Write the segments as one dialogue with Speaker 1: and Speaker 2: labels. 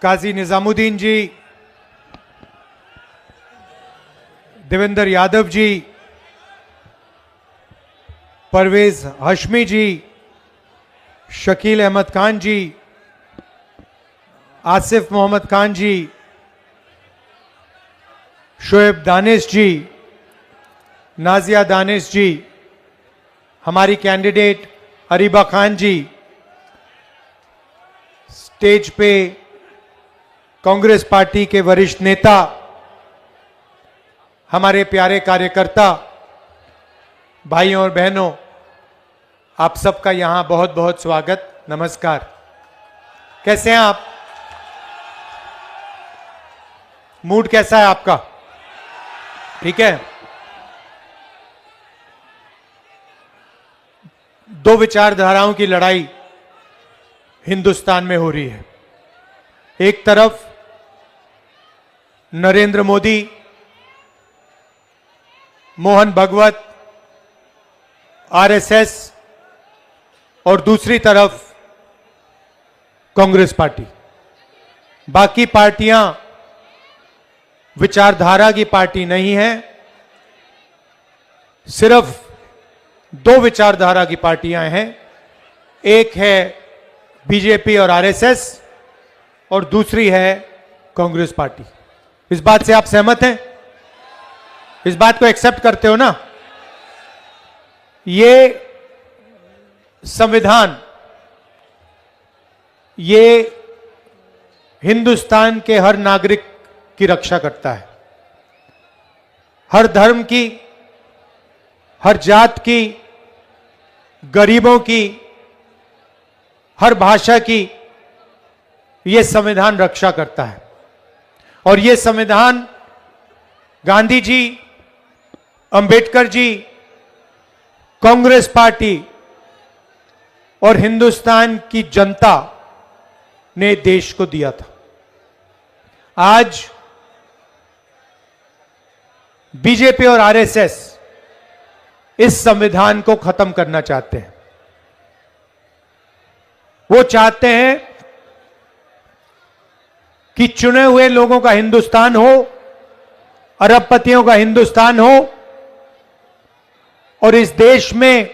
Speaker 1: काजी निजामुद्दीन जी, देवेंद्र यादव जी, परवेज हाशमी जी, शकील अहमद खान जी, आसिफ मोहम्मद खान जी, शोएब दानिश जी, नाजिया दानिश जी, हमारी कैंडिडेट अरीबा खान जी, स्टेज पे कांग्रेस पार्टी के वरिष्ठ नेता, हमारे प्यारे कार्यकर्ता, भाइयों और बहनों, आप सबका यहां बहुत बहुत स्वागत, नमस्कार। कैसे हैं आप? मूड कैसा है आपका? ठीक है। दो विचारधाराओं की लड़ाई हिंदुस्तान में हो रही है। एक तरफ नरेंद्र मोदी, मोहन भगवत, आरएसएस और दूसरी तरफ कांग्रेस पार्टी। बाकी पार्टियां विचारधारा की पार्टी नहीं है, सिर्फ दो विचारधारा की पार्टियां हैं। एक है बीजेपी और आरएसएस और दूसरी है कांग्रेस पार्टी। इस बात से आप सहमत हैं? इस बात को एक्सेप्ट करते हो ना? ये संविधान, ये हिंदुस्तान के हर नागरिक की रक्षा करता है। हर धर्म की, हर जात की, गरीबों की, हर भाषा की यह संविधान रक्षा करता है। और यह संविधान गांधी जी, अंबेडकर जी, कांग्रेस पार्टी और हिंदुस्तान की जनता ने देश को दिया था। आज बीजेपी और आरएसएस इस संविधान को खत्म करना चाहते हैं। वो चाहते हैं कि चुने हुए लोगों का हिंदुस्तान हो, अरबपतियों का हिंदुस्तान हो और इस देश में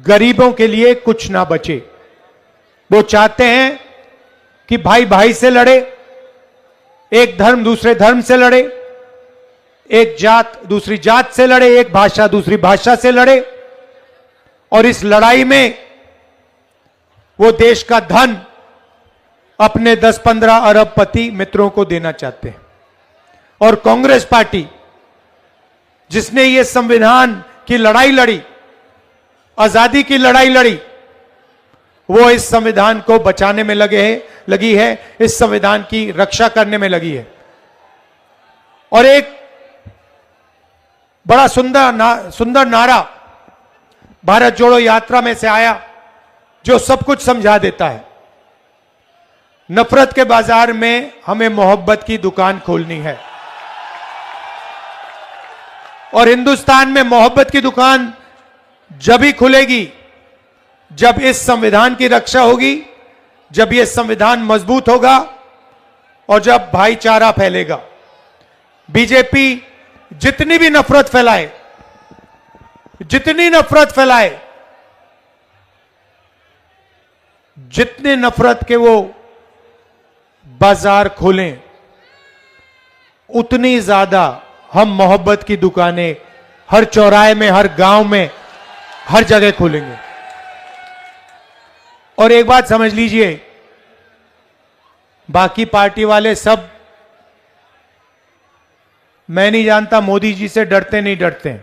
Speaker 1: गरीबों के लिए कुछ ना बचे। वो चाहते हैं कि भाई भाई से लड़े, एक धर्म दूसरे धर्म से लड़े, एक जात दूसरी जात से लड़े, एक भाषा दूसरी भाषा से लड़े और इस लड़ाई में वो देश का धन अपने 10-15 अरबपति मित्रों को देना चाहते हैं। और कांग्रेस पार्टी, जिसने ये संविधान की लड़ाई लड़ी, आजादी की लड़ाई लड़ी, वो इस संविधान को बचाने में लगी है, इस संविधान की रक्षा करने में लगी है। और एक बड़ा सुंदर नारा भारत जोड़ो यात्रा में से आया, जो सब कुछ समझा देता है। नफरत के बाजार में हमें मोहब्बत की दुकान खोलनी है। और हिंदुस्तान में मोहब्बत की दुकान जब ही खुलेगी जब इस संविधान की रक्षा होगी, जब यह संविधान मजबूत होगा और जब भाईचारा फैलेगा। बीजेपी जितनी भी नफरत फैलाए, जितनी नफरत फैलाए, जितने नफरत के वो बाजार खोलें, उतनी ज्यादा हम मोहब्बत की दुकानें हर चौराहे में, हर गांव में, हर जगह खोलेंगे। और एक बात समझ लीजिए, बाकी पार्टी वाले सब, मैं नहीं जानता मोदी जी से डरते नहीं डरते,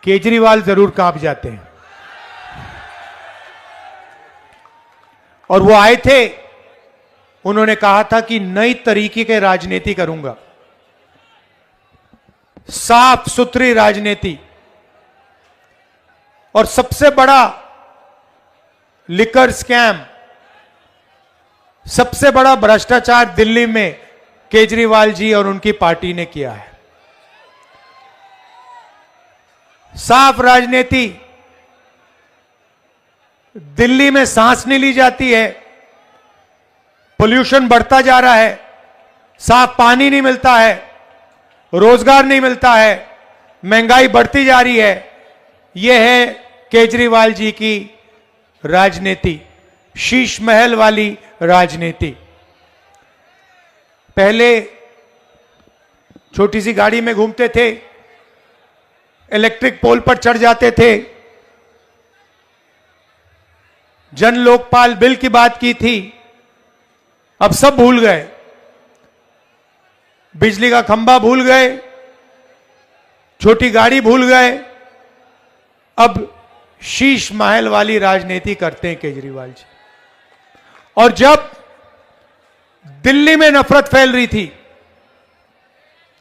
Speaker 1: केजरीवाल जरूर कांप जाते हैं। और वो आए थे, उन्होंने कहा था कि नई तरीके के राजनीति करूंगा, साफ सुथरी राजनीति। और सबसे बड़ा लिकर स्कैम, सबसे बड़ा भ्रष्टाचार दिल्ली में केजरीवाल जी और उनकी पार्टी ने किया है। साफ राजनीति, दिल्ली में सांस नहीं ली जाती है, पोल्यूशन बढ़ता जा रहा है, साफ पानी नहीं मिलता है, रोजगार नहीं मिलता है, महंगाई बढ़ती जा रही है। यह है केजरीवाल जी की राजनीति, शीश महल वाली राजनीति। पहले छोटी सी गाड़ी में घूमते थे, इलेक्ट्रिक पोल पर चढ़ जाते थे, जन लोकपाल बिल की बात की थी, अब सब भूल गए। बिजली का खंभा भूल गए, छोटी गाड़ी भूल गए, अब शीश महल वाली राजनीति करते हैं केजरीवाल जी। और जब दिल्ली में नफरत फैल रही थी,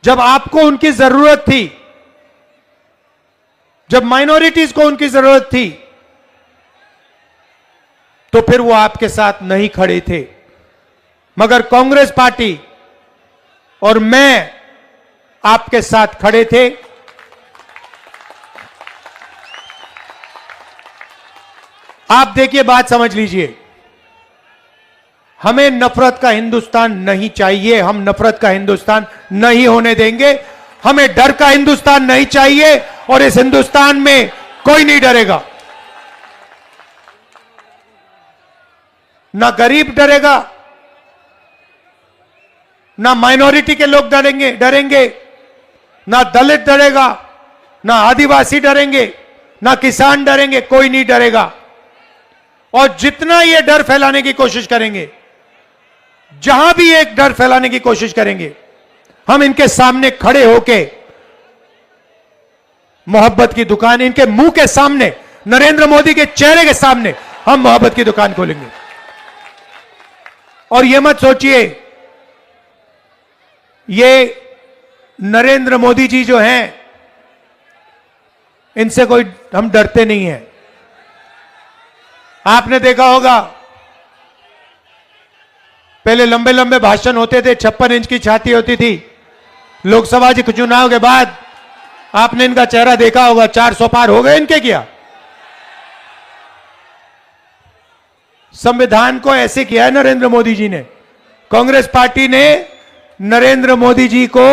Speaker 1: जब आपको उनकी जरूरत थी, जब माइनॉरिटीज को उनकी जरूरत थी, तो फिर वो आपके साथ नहीं खड़े थे। मगर कांग्रेस पार्टी और मैं आपके साथ खड़े थे। आप देखिए, बात समझ लीजिए, हमें नफरत का हिंदुस्तान नहीं चाहिए, हम नफरत का हिंदुस्तान नहीं होने देंगे। हमें डर का हिंदुस्तान नहीं चाहिए और इस हिंदुस्तान में कोई नहीं डरेगा। ना गरीब डरेगा, ना माइनॉरिटी के लोग डरेंगे, ना दलित डरेगा, ना आदिवासी डरेंगे, ना किसान डरेंगे, कोई नहीं डरेगा। और जितना ये डर फैलाने की कोशिश करेंगे, जहां भी एक डर फैलाने की कोशिश करेंगे, हम इनके सामने खड़े होके मोहब्बत की दुकान, इनके मुंह के सामने, नरेंद्र मोदी के चेहरे के सामने हम मोहब्बत की दुकान खोलेंगे। और यह मत सोचिए, ये नरेंद्र मोदी जी जो हैं, इनसे कोई हम डरते नहीं हैं। आपने देखा होगा, पहले लंबे लंबे भाषण होते थे, 56 इंच की छाती होती थी। लोकसभा के चुनाव के बाद आपने इनका चेहरा देखा होगा, 400 पार हो गए इनके क्या? संविधान को ऐसे किया है नरेंद्र मोदी जी ने। कांग्रेस पार्टी ने नरेंद्र मोदी जी को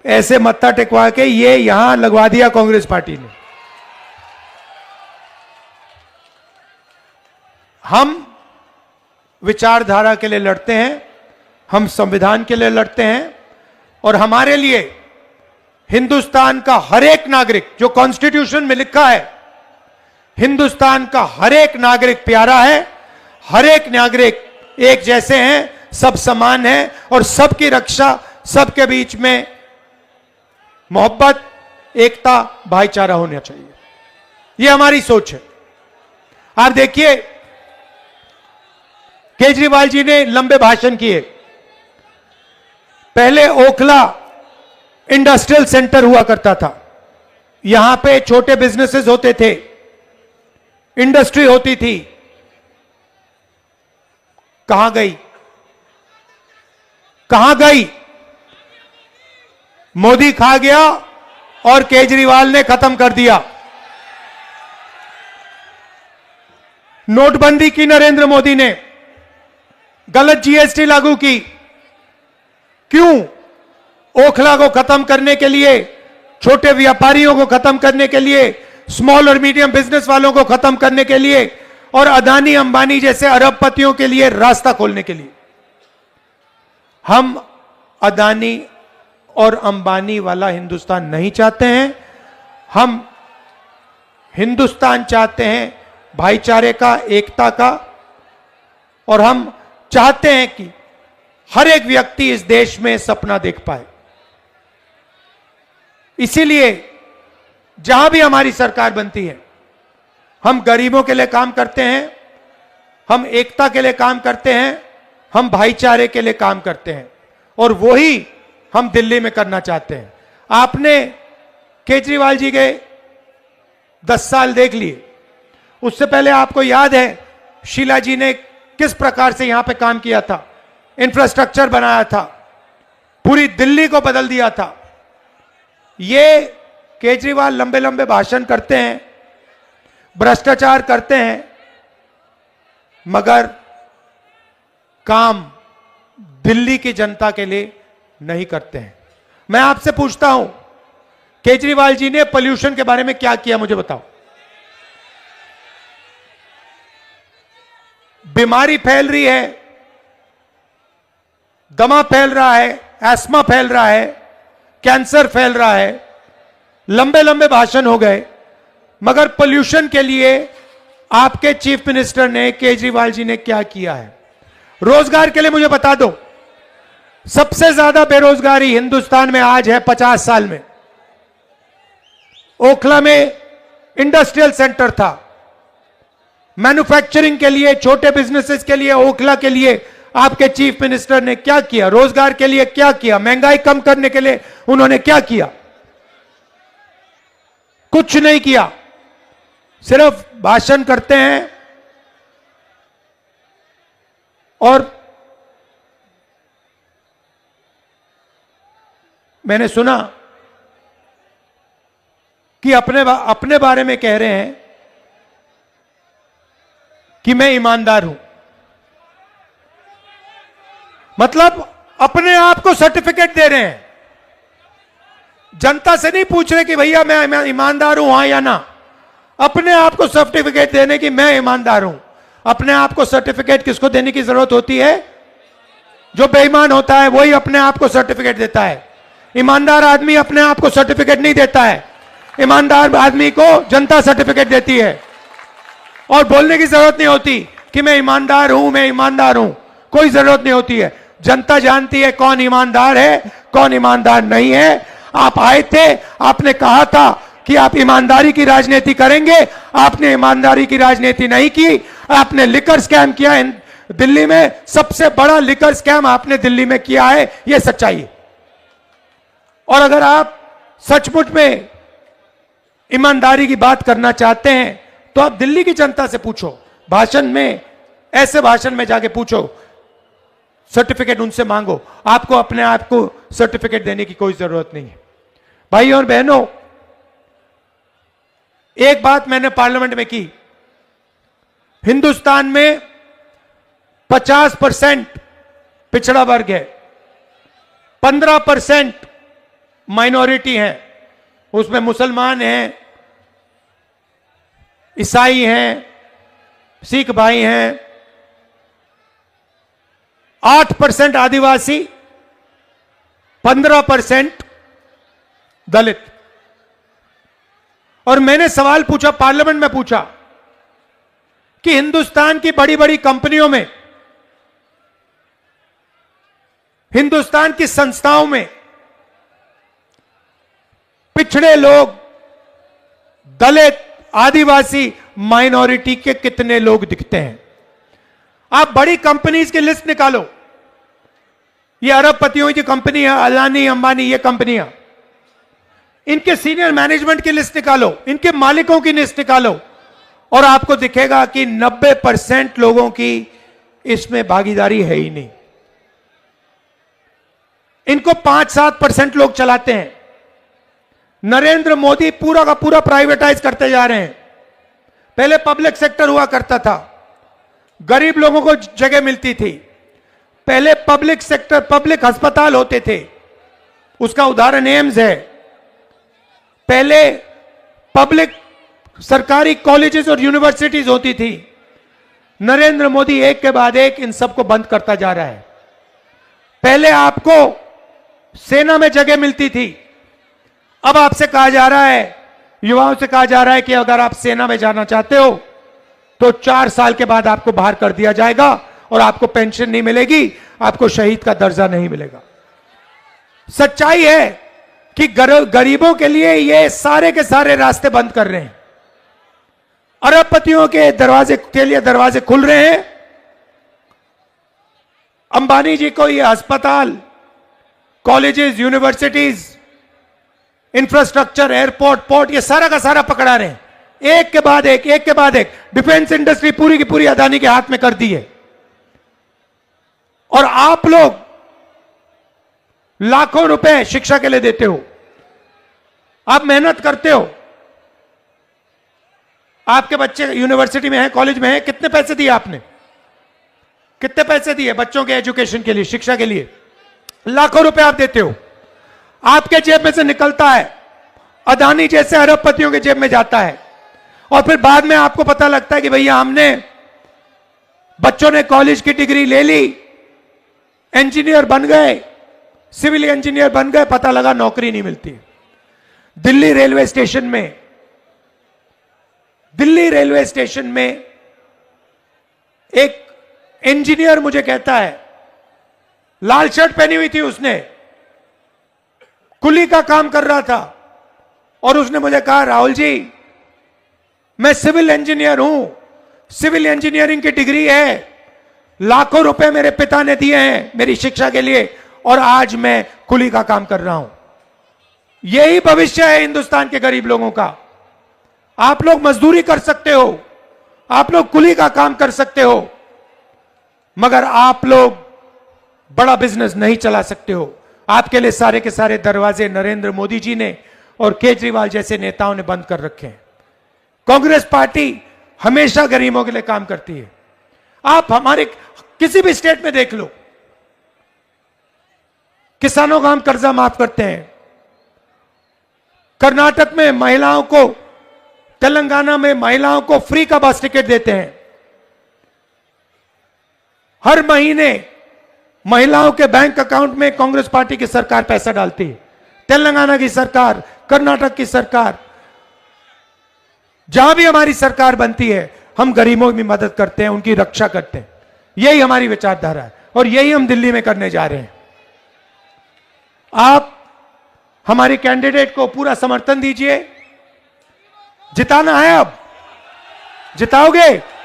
Speaker 1: ऐसे मत्था टेकवा के ये यहां लगवा दिया कांग्रेस पार्टी ने। हम विचारधारा के लिए लड़ते हैं, हम संविधान के लिए लड़ते हैं, और हमारे लिए हिंदुस्तान का हर एक नागरिक, जो कॉन्स्टिट्यूशन में लिखा है, हिंदुस्तान का हर एक नागरिक प्यारा है, हर एक नागरिक एक जैसे हैं, सब समान हैं, और सबकी रक्षा, सबके बीच में मोहब्बत, एकता, भाईचारा होना चाहिए। यह हमारी सोच है। आप देखिए, केजरीवाल जी ने लंबे भाषण किए। पहले ओखला इंडस्ट्रियल सेंटर हुआ करता था, यहां पे छोटे बिजनेसेस होते थे, इंडस्ट्री होती थी। कहां गई? कहां गई? मोदी खा गया और केजरीवाल ने खत्म कर दिया। नोटबंदी की नरेंद्र मोदी ने, गलत जीएसटी लागू की। क्यों? ओखला को खत्म करने के लिए, छोटे व्यापारियों को खत्म करने के लिए, स्मॉल और मीडियम बिजनेस वालों को खत्म करने के लिए, और अदानी अंबानी जैसे अरबपतियों के लिए रास्ता खोलने के लिए। हम अदानी और अंबानी वाला हिंदुस्तान नहीं चाहते हैं। हम हिंदुस्तान चाहते हैं भाईचारे का, एकता का, और हम चाहते हैं कि हर एक व्यक्ति इस देश में सपना देख पाए। इसीलिए जहां भी हमारी सरकार बनती है, हम गरीबों के लिए काम करते हैं, हम एकता के लिए काम करते हैं, हम भाईचारे के लिए काम करते हैं, और वही हम दिल्ली में करना चाहते हैं। आपने केजरीवाल जी के 10 साल देख लिए। उससे पहले आपको याद है शीला जी ने किस प्रकार से यहां पे काम किया था, इंफ्रास्ट्रक्चर बनाया था, पूरी दिल्ली को बदल दिया था। ये केजरीवाल लंबे लंबे भाषण करते हैं, भ्रष्टाचार करते हैं, मगर काम दिल्ली की जनता के लिए नहीं करते हैं। मैं आपसे पूछता हूं, केजरीवाल जी ने पोल्यूशन के बारे में क्या किया, मुझे बताओ। बीमारी फैल रही है, दमा फैल रहा है, एस्मा फैल रहा है, कैंसर फैल रहा है, लंबे लंबे भाषण हो गए, मगर पोल्यूशन के लिए आपके चीफ मिनिस्टर ने, केजरीवाल जी ने क्या किया है? रोजगार के लिए मुझे बता दो, सबसे ज्यादा बेरोजगारी हिंदुस्तान में आज है 50 साल में। ओखला में इंडस्ट्रियल सेंटर था, मैन्युफैक्चरिंग के लिए, छोटे बिजनेसेस के लिए, ओखला के लिए आपके चीफ मिनिस्टर ने क्या किया? रोजगार के लिए क्या किया? महंगाई कम करने के लिए उन्होंने क्या किया? कुछ नहीं किया, सिर्फ भाषण करते हैं। और मैंने सुना कि अपने बारे में कह रहे हैं कि मैं ईमानदार हूं, मतलब अपने आप को सर्टिफिकेट दे रहे हैं। जनता से नहीं पूछ रहे कि भैया मैं ईमानदार हूं, हां या ना। अपने आप को सर्टिफिकेट देने की मैं ईमानदार हूं। अपने आप को सर्टिफिकेट किसको देने की जरूरत होती है? जो बेईमान होता है वही अपने आप को सर्टिफिकेट देता है। ईमानदार आदमी अपने आप को सर्टिफिकेट नहीं देता है। ईमानदार आदमी को जनता सर्टिफिकेट देती है, और बोलने की जरूरत नहीं होती कि मैं ईमानदार हूं, मैं ईमानदार हूं। कोई जरूरत नहीं होती है। जनता जानती है कौन ईमानदार है, कौन ईमानदार नहीं है। आप आए थे, आपने कहा था कि आप ईमानदारी की राजनीति करेंगे, आपने ईमानदारी की राजनीति नहीं की। आपने लिकर स्कैम किया है दिल्ली में, सबसे बड़ा लिकर स्कैम आपने दिल्ली में किया है, यह सच्चाई है। और अगर आप सचमुच में ईमानदारी की बात करना चाहते हैं तो आप दिल्ली की जनता से पूछो, भाषण में, ऐसे भाषण में जाके पूछो, सर्टिफिकेट उनसे मांगो। आपको अपने आप को सर्टिफिकेट देने की कोई जरूरत नहीं है। भाइयों और बहनों, एक बात मैंने पार्लियामेंट में की, हिंदुस्तान में 50% पिछड़ा वर्ग है, 15% माइनॉरिटी है। उसमें मुसलमान हैं, ईसाई हैं, सिख भाई हैं, 8% आदिवासी, 15% दलित। और मैंने सवाल पूछा, पार्लियामेंट में पूछा कि हिंदुस्तान की बड़ी बड़ी कंपनियों में, हिंदुस्तान की संस्थाओं में पिछड़े लोग, दलित, आदिवासी, माइनॉरिटी के कितने लोग दिखते हैं? आप बड़ी कंपनीज की लिस्ट निकालो। ये अरबपतियों की कंपनी है, अदानी, अंबानी, ये कंपनियां, इनके सीनियर मैनेजमेंट की लिस्ट निकालो, इनके मालिकों की लिस्ट निकालो, और आपको दिखेगा कि 90% लोगों की इसमें भागीदारी है ही नहीं। इनको 5-7% लोग चलाते हैं। नरेंद्र मोदी पूरा का पूरा प्राइवेटाइज करते जा रहे हैं। पहले पब्लिक सेक्टर हुआ करता था, गरीब लोगों को जगह मिलती थी। पहले पब्लिक सेक्टर, पब्लिक अस्पताल होते थे, उसका उदाहरण एम्स है। पहले पब्लिक सरकारी कॉलेजेस और यूनिवर्सिटीज होती थी। नरेंद्र मोदी एक के बाद एक इन सबको बंद करता जा रहा है। पहले आपको सेना में जगह मिलती थी, अब आपसे कहा जा रहा है, युवाओं से कहा जा रहा है कि अगर आप सेना में जाना चाहते हो तो 4 साल के बाद आपको बाहर कर दिया जाएगा और आपको पेंशन नहीं मिलेगी, आपको शहीद का दर्जा नहीं मिलेगा। सच्चाई है कि गरीबों के लिए ये सारे के सारे रास्ते बंद कर रहे हैं। अरबपतियों के दरवाजे के लिए दरवाजे खुल रहे हैं। अंबानी जी को ये अस्पताल, colleges, universities, infrastructure, airport, port, ये सारा का सारा पकड़ा रहे हैं। एक के बाद एक, एक के बाद एक। डिफेंस इंडस्ट्री पूरी की पूरी अदानी के हाथ में कर दी है। और आप लोग लाखों रुपए शिक्षा के लिए देते हो, आप मेहनत करते हो, आपके बच्चे यूनिवर्सिटी में हैं, कॉलेज में हैं, कितने पैसे दिए आपने? कितने पैसे दिए बच्चों के एजुकेशन के लिए, शिक्षा के लिए? लाखों रुपए आप देते हो, आपके जेब में से निकलता है, अदानी जैसे अरबपतियों के जेब में जाता है, और फिर बाद में आपको पता लगता है कि भैया हमने, बच्चों ने कॉलेज की डिग्री ले ली, इंजीनियर बन गए, सिविल इंजीनियर बन गए, पता लगा नौकरी नहीं मिलती। दिल्ली रेलवे स्टेशन में एक इंजीनियर मुझे कहता है, लाल शर्ट पहनी हुई थी उसने, कुली का काम कर रहा था, और उसने मुझे कहा, राहुल जी मैं सिविल इंजीनियर हूं, सिविल इंजीनियरिंग की डिग्री है, लाखों रुपए मेरे पिता ने दिए हैं मेरी शिक्षा के लिए, और आज मैं कुली का काम कर रहा हूं। यही भविष्य है हिंदुस्तान के गरीब लोगों का। आप लोग मजदूरी कर सकते हो, आप लोग कुली का काम कर सकते हो, मगर आप लोग बड़ा बिजनेस नहीं चला सकते हो। आपके लिए सारे के सारे दरवाजे नरेंद्र मोदी जी ने और केजरीवाल जैसे नेताओं ने बंद कर रखे हैं। कांग्रेस पार्टी हमेशा गरीबों के लिए काम करती है। आप हमारे किसी भी स्टेट में देख लो, किसानों का हम कर्जा माफ करते हैं, कर्नाटक में महिलाओं को, तेलंगाना में महिलाओं को फ्री का बस टिकट देते हैं, हर महीने महिलाओं के बैंक अकाउंट में कांग्रेस पार्टी की सरकार पैसा डालती है। तेलंगाना की सरकार, कर्नाटक की सरकार, जहां भी हमारी सरकार बनती है, हम गरीबों की मदद करते हैं, उनकी रक्षा करते हैं। यही हमारी विचारधारा है, और यही हम दिल्ली में करने जा रहे हैं। आप हमारे कैंडिडेट को पूरा समर्थन दीजिए, जिताना है, अब जिताओगे?